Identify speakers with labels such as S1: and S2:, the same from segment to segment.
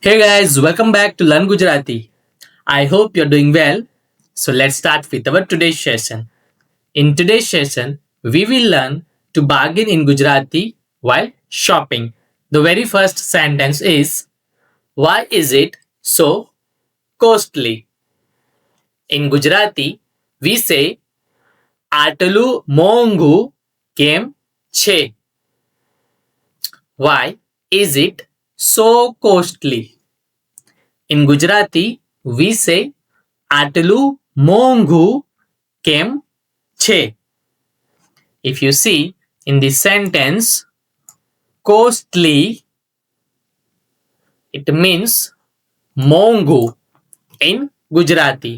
S1: Hey guys, welcome back to Learn Gujarati. I hope you're doing well. So let's start with our today's session. In today's session, we will learn to bargain in Gujarati while shopping. The very first sentence is, why is it so costly? In Gujarati, we say આટલું મોંઘું કેમ છે? Why is it so costly? In Gujarati, we say આટલું મોંઘું કેમ છે? If you see in the sentence, costly, it means મોંઘું in Gujarati.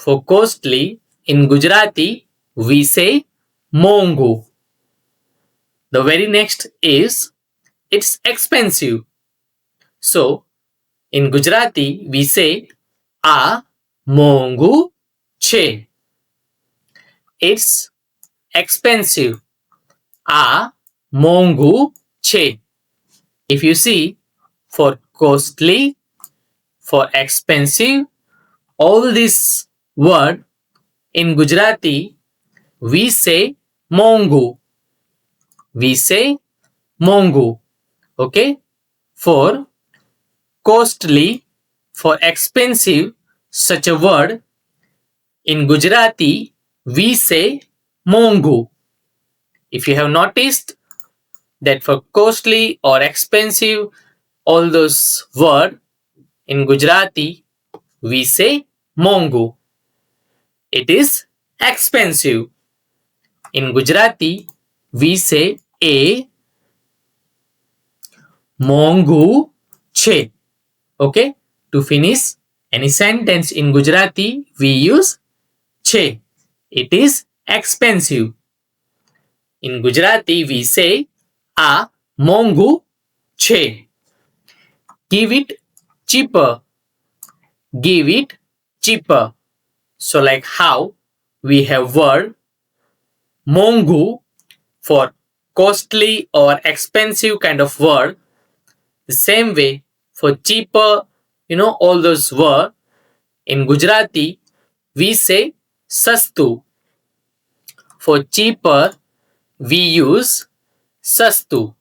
S1: For costly, in Gujarati, we say મોંઘું. The very next is, it's expensive. So, in Gujarati, we say આ મોંઘું છે. It's expensive. આ મોંઘું છે. If you see, for costly, for expensive, all this word in Gujarati, we say મોંઘું. We say મોંઘું. Okay? For costly, for expensive, such a word, in Gujarati, we say મોંઘું. If you have noticed that for costly or expensive, all those words in Gujarati, we say મોંઘું. It is expensive. In Gujarati, we say એ મોંઘું છે. Okay? To finish any sentence in Gujarati, we use છે. It is expensive. In Gujarati, we say આ મોંઘું છે. Give it cheaper. Give it cheaper. So like how we have word મોંઘું for costly or expensive kind of word, the same way for cheaper, all those words in Gujarati, we say સસ્તું. For cheaper, we use સસ્તું.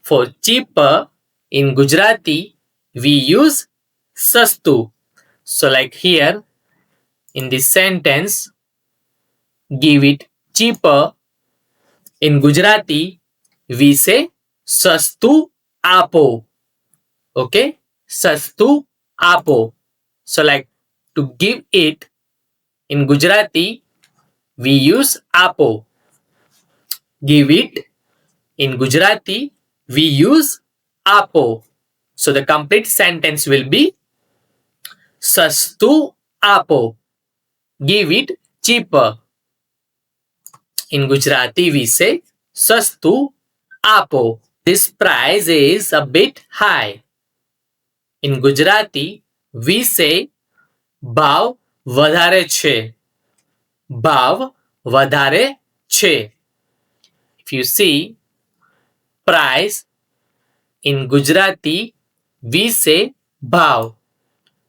S1: For cheaper, in Gujarati, we use સસ્તું. So like here, in this sentence, give it cheaper, in Gujarati, we say સસ્તું આપો. Okay? સસ્તું આપો. So like to give it, in Gujarati, we use આપો. Give it, in Gujarati, we use આપો. So the complete sentence will be સસ્તું આપો. Give it cheaper. In Gujarati, we say સસ્તું આપો. This price is a bit high. In Gujarati, we say ભાવ વધારે છે. ભાવ વધારે છે. If you see, price, in Gujarati, we say ભાવ.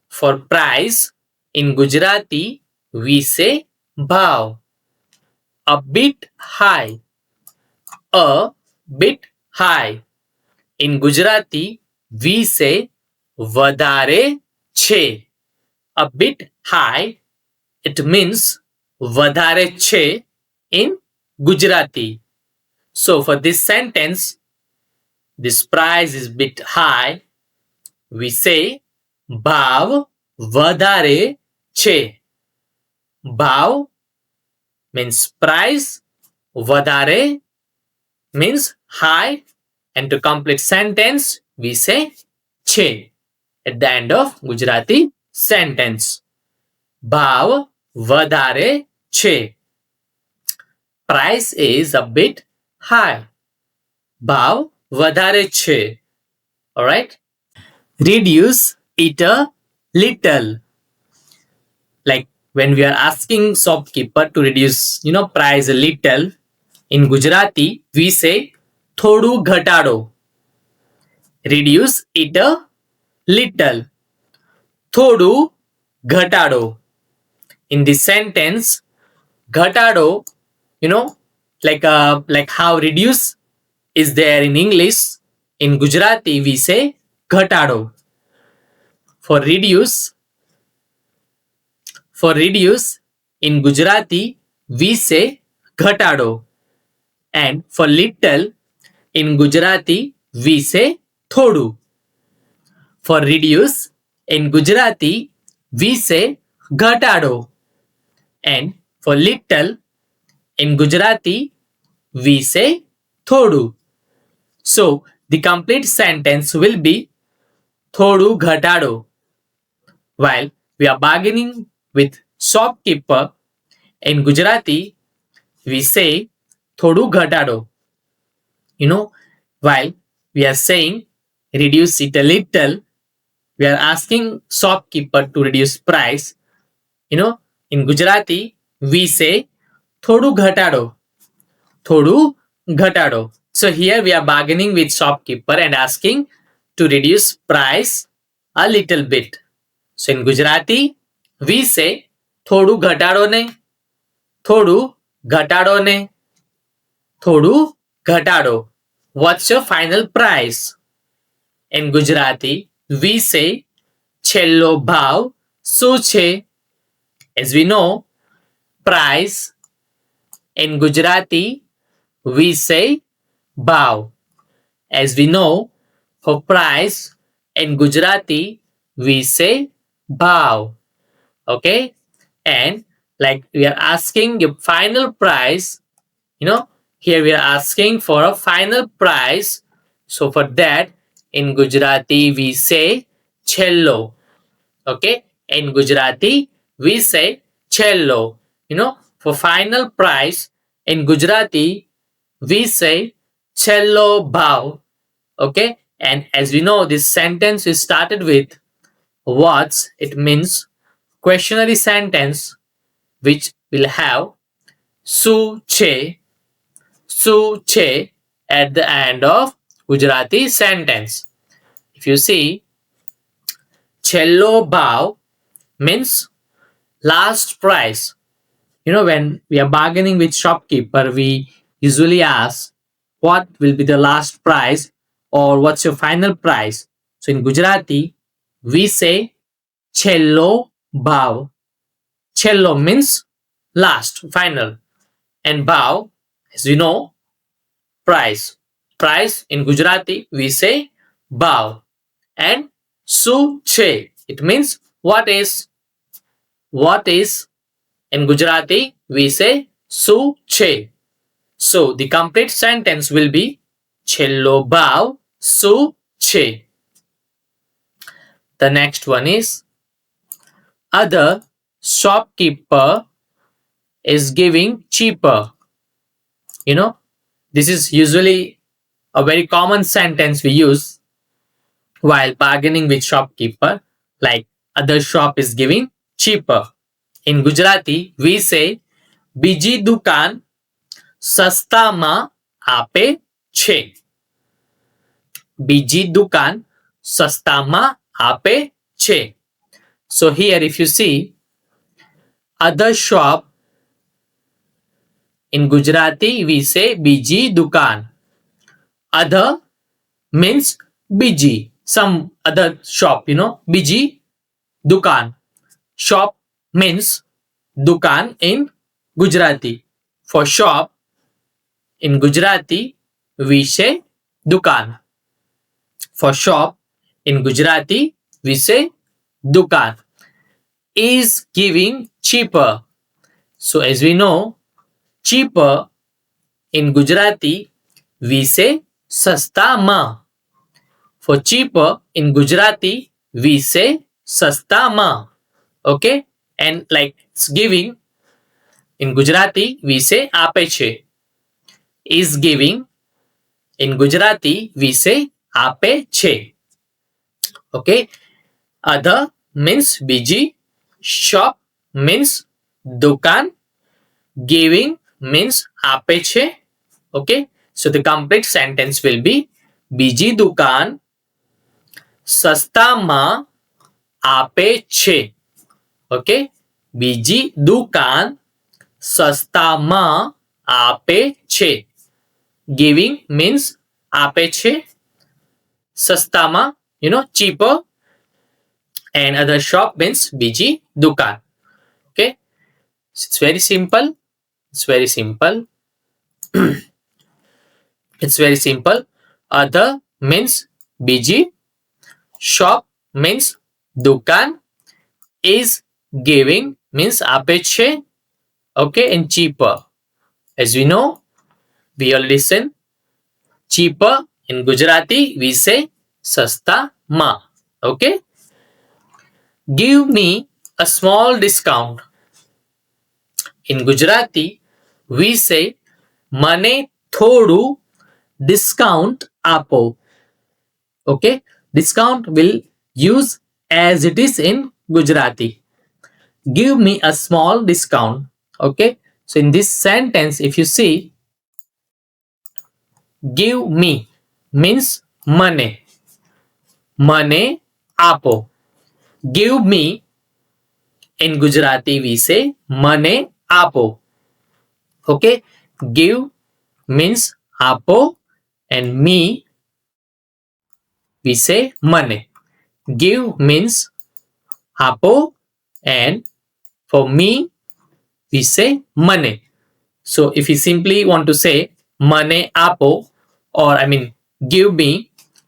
S1: For price, in Gujarati, we say ભાવ. A bit high. A bit high. In Gujarati, we say વધારે છે. A bit high, it means વધારે છે in Gujarati. So for this sentence, this price is bit high, we say ભાવ વધારે છે. ભાવ means price, વધારે means high, and to complete sentence, we say છે at the end of Gujarati sentence. ભાવ વધારે છે. Price is a bit high. ભાવ વધારે છે. Alright? Reduce it a little. Like when we are asking shopkeeper to reduce, price a little, in Gujarati, we say થોડું ઘટાડો. reduce it a little. થોડું ઘટાડો. In this sentence, ઘટાડો, like how reduce is there in English, in Gujarati we say ઘટાડો. For reduce in Gujarati we say ઘટાડો. And for little in Gujarati we say થોડું. For reduce in Gujarati we say ઘટાડો. And for little in Gujarati we say થોડું. So the complete sentence will be થોડું ઘટાડો. While we are bargaining with shopkeeper, in Gujarati we say થોડું ઘટાડો. While we are saying reduce it a little, we are asking shopkeeper to reduce price. In Gujarati we say થોડું ઘટાડો. થોડું ઘટાડો. So here we are bargaining with shopkeeper and asking to reduce price a little bit. So in Gujarati we say થોડું ઘટાડો ને. થોડું ઘટાડો ને. થોડું ઘટાડો. What's your final price? In Gujarati we say છેલ્લો ભાવ શું છે? As we know, price in Gujarati we say ભાવ. As we know, for price in Gujarati we say ભાવ. Okay? And like we are asking your final price, here we are asking for a final price. So for that, in Gujarati we say છેલ્લો. Okay? In Gujarati we say છેલ્લો. For final price in Gujarati we say છેલ્લો ભાવ. Okay? And as we know, this sentence is started with what's. It means questionary sentence which will have શું છે at the end of Gujarati sentence. If you see, છેલ્લો ભાવ means last price. When we are bargaining with shopkeeper, we usually ask what will be the last price or what's your final price. So in Gujarati we say છેલ્લો ભાવ. છેલ્લો means last, final, and ભાવ, as we know, price. Price in Gujarati we say ભાવ. And શું છે, it means what is. What is in Gujarati we say શું છે. So the complete sentence will be છેલ્લો ભાવ શું છે. The next one is other shopkeeper is giving cheaper. This is usually a very common sentence we use while bargaining with shopkeeper, like other shop is giving cheaper. In Gujarati we say બીજી દુકાન સસ્તામાં આપે છે. બીજી દુકાન સસ્તામાં આપે છે. So here if you see, other shop in Gujarati we say બીજી દુકાન. Other means બીજી, some other shop, બીજી દુકાન. Shop means dukan in Gujarati. For shop in Gujarati we say dukan. For shop in Gujarati we say dukan. Is giving cheaper. So as we know, cheaper in Gujarati we say સસ્તામાં. For cheaper in Gujarati we say સસ્તામાં. Okay? And like it's giving, in Gujarati we say આપે છે. Is giving, in Gujarati we say આપે છે. Okay? Other means બીજી, shop means દુકાન, giving means આપે છે. Okay? So the complete sentence will be બીજી દુકાન સસ્તામાં આપે છે. ઓકે, બીજી દુકાન સસ્તામાં આપે છે. ગિવિંગ મીન્સ આપે છે. સસ્તામાં, cheaper. And other shop means બીજી દુકાન. Okay, it's very simple. It's very simple. It's very simple. Other means બીજી. Shop means દુકાન. Is giving means આપે છે. Okay, and cheaper. As we know, we all listen. Cheaper in Gujarati we say સસ્તામાં. Okay. Give me a small discount. In Gujarati, we say મને થોડું discount આપો. Okay, discount will use as it is in Gujarati. Give me a small discount. Okay, so in this sentence, if you see, give me means મને. મને આપો. Give me in Gujarati we say મને આપો. Okay, give means આપો and me we say મને. Give means આપો and for me we say મને. So if you simply want to say મને આપો or give me,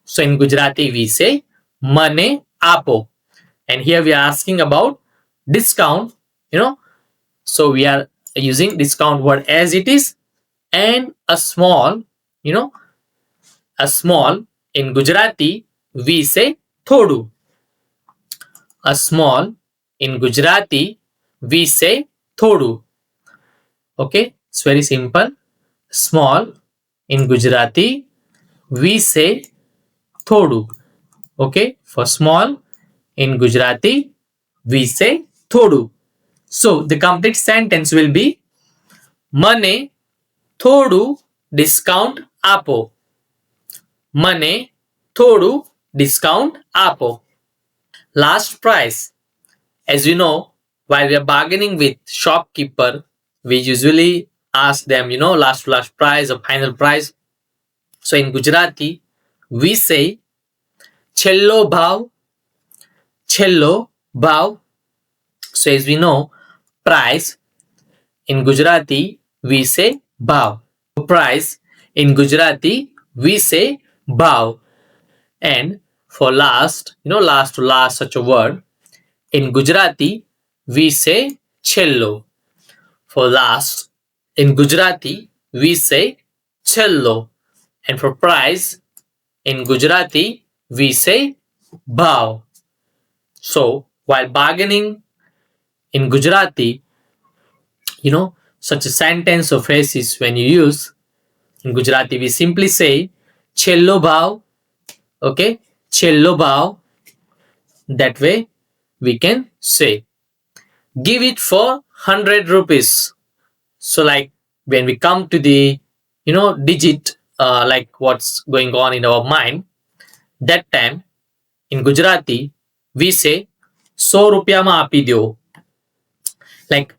S1: so in Gujarati we say મને આપો. And here we are asking about discount, so we are using discount word as it is, and a small, a small in Gujarati we say થોડું. A small in Gujarati we say થોડું. Okay, it's very simple. Small in Gujarati we say થોડું. Okay, for small in Gujarati we say થોડું. So the complete sentence will be મને થોડું discount આપો. મને થોડું discount આપો. Last price. As you know, while we are bargaining with shopkeeper, we usually ask them, last price or final price. So in Gujarati, we say છેલ્લો ભાવ. છેલ્લો ભાવ. So as we know, price in Gujarati we say ભાવ. Price in Gujarati we say ભાવ. And for last, last to last such a word, in Gujarati we say છેલ્લો. For last in Gujarati we say છેલ્લો. And for price in Gujarati we say ભાવ. So while bargaining in Gujarati, such a sentence or phrases when you use in Gujarati, we simply say છેલ્લો ભાવ. Okay, છેલ્લો ભાવ. That way we can say give it for 100 rupees. So like when we come to the digit, like what's going on in our mind, that time in Gujarati we say 100 રૂપિયામાં આપી દો. Like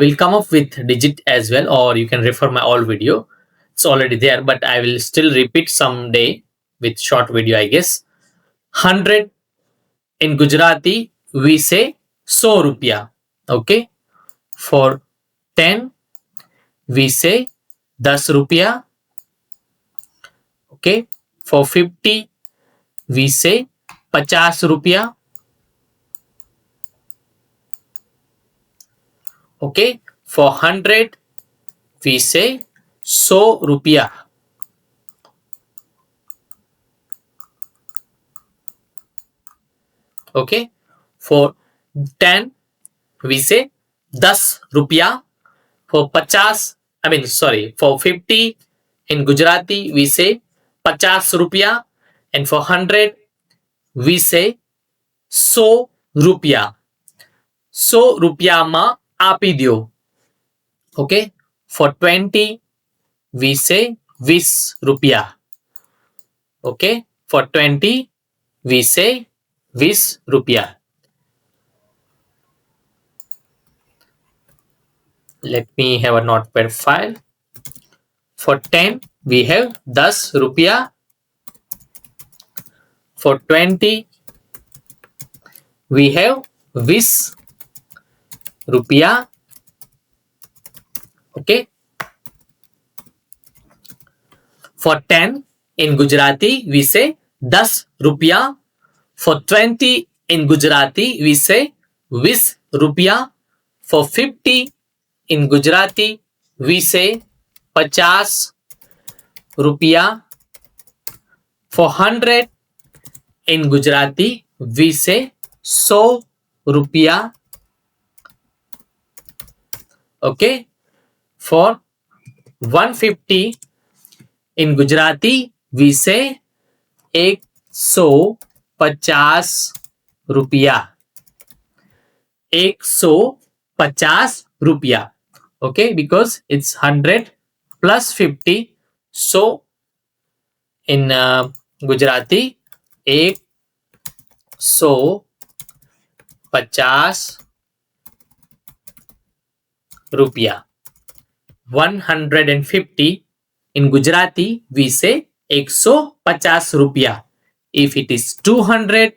S1: we'll come up with digit as well, or you can refer my old video. It's already there, but I will still repeat someday with short video, I guess. 100 in Gujarati we say 100 rupiya. Okay, for 10 we say 10 rupiya. Okay, for 50 we say 50 rupiya. Okay, for 100 we say 100 rupiya. Okay, for 10 we say 10 rupiya. For 50, for 50 in Gujarati we say 50 rupiya. And for 100 we say 100 rupiya. 100 રૂપિયામાં આપી દો. Okay, for 20 we say 20 rupiya. Okay, for 20 we say 20 rupiah. Let me have a notepad file. For 10, we have 10 rupiah. For 20, we have 20 rupiah. Okay. For 10 in Gujarati, we say 10 rupiah. For 20 in Gujarati, we say 20 rupiah. For 50 in Gujarati, we say 50 rupiah. For 100 in Gujarati, we say 100 rupiah. Okay. For 150 in Gujarati, we say 150 rupiah. 150 rupiah. Okay, because it's 100 plus 50. So in Gujarati, 150 rupiah. 150 in Gujarati, we say 150 rupiah. If it is 200,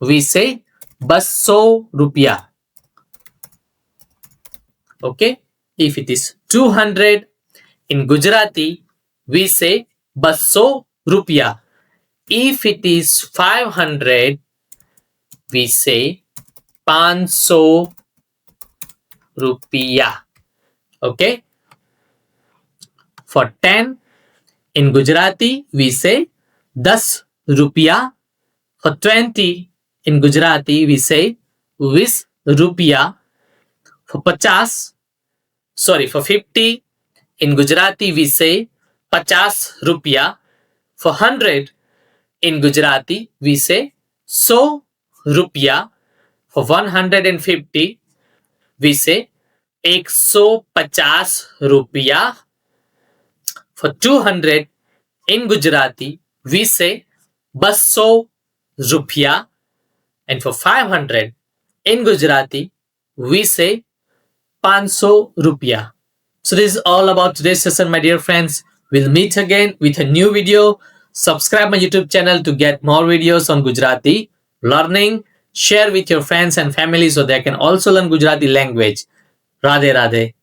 S1: we say 200 rupiah. Okay. If it is 200 in Gujarati, we say 200 rupiah. If it is 500, we say 500 rupiah. Okay. For 10 in Gujarati, we say 10 rupiah. For 20 in Gujarati, we say 20 rupiah. For 50 in Gujarati, we say 50 rupiah. For 100 in Gujarati, we say 100 rupiah. For 150, we say 150 rupiah. For 200 in Gujarati, we say 200 rupiah. And for 500 in Gujarati, we say 500 rupiah. So this is all about today's session, my dear friends. We'll meet again with a new video. Subscribe my YouTube channel to get more videos on Gujarati learning. Share with your friends and family so they can also learn Gujarati language. Radhe Radhe.